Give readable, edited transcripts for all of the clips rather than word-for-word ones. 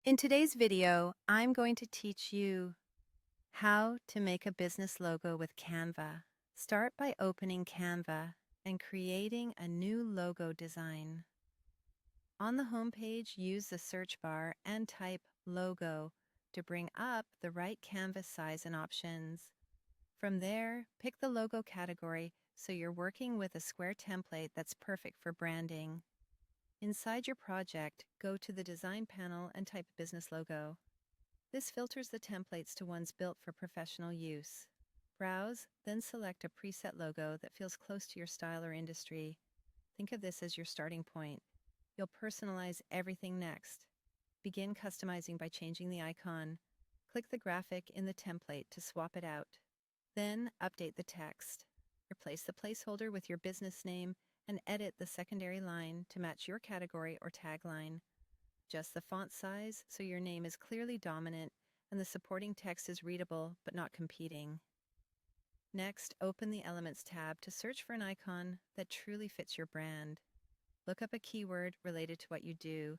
In today's video, I'm going to teach you how to make a business logo with Canva. Start by opening Canva and creating a new logo design. On the home page, use the search bar and type logo to bring up the right canvas size and options. From there, pick the logo category so you're working with a square template that's perfect for branding. Inside your project, go to the Design panel and type Business Logo. This filters the templates to ones built for professional use. Browse, then select a preset logo that feels close to your style or industry. Think of this as your starting point. You'll personalize everything next. Begin customizing by changing the icon. Click the graphic in the template to swap it out. Then update the text. Replace the placeholder with your business name and edit the secondary line to match your category or tagline. Adjust the font size so your name is clearly dominant and the supporting text is readable but not competing. Next, open the Elements tab to search for an icon that truly fits your brand. Look up a keyword related to what you do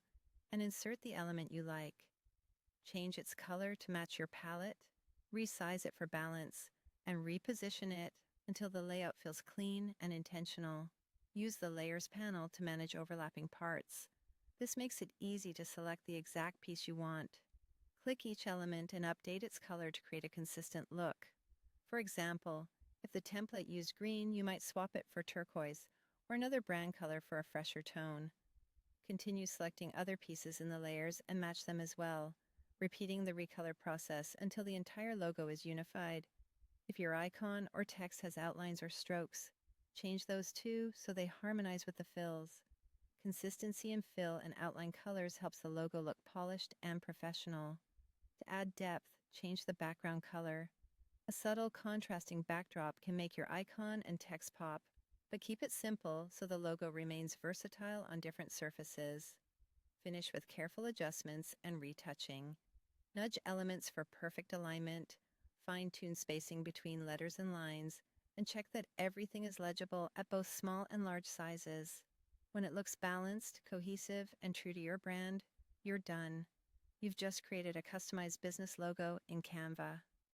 and insert the element you like. Change its color to match your palette, resize it for balance, and reposition it until the layout feels clean and intentional. Use the Layers panel to manage overlapping parts. This makes it easy to select the exact piece you want. Click each element and update its color to create a consistent look. For example, if the template used green, you might swap it for turquoise or another brand color for a fresher tone. Continue selecting other pieces in the layers and match them as well, repeating the recolor process until the entire logo is unified. If your icon or text has outlines or strokes, change those too so they harmonize with the fills. Consistency in fill and outline colors helps the logo look polished and professional. To add depth, change the background color. A subtle contrasting backdrop can make your icon and text pop, but keep it simple so the logo remains versatile on different surfaces. Finish with careful adjustments and retouching. Nudge elements for perfect alignment, fine-tune spacing between letters and lines, and check that everything is legible at both small and large sizes. When it looks balanced, cohesive, and true to your brand, you're done. You've just created a customized business logo in Canva.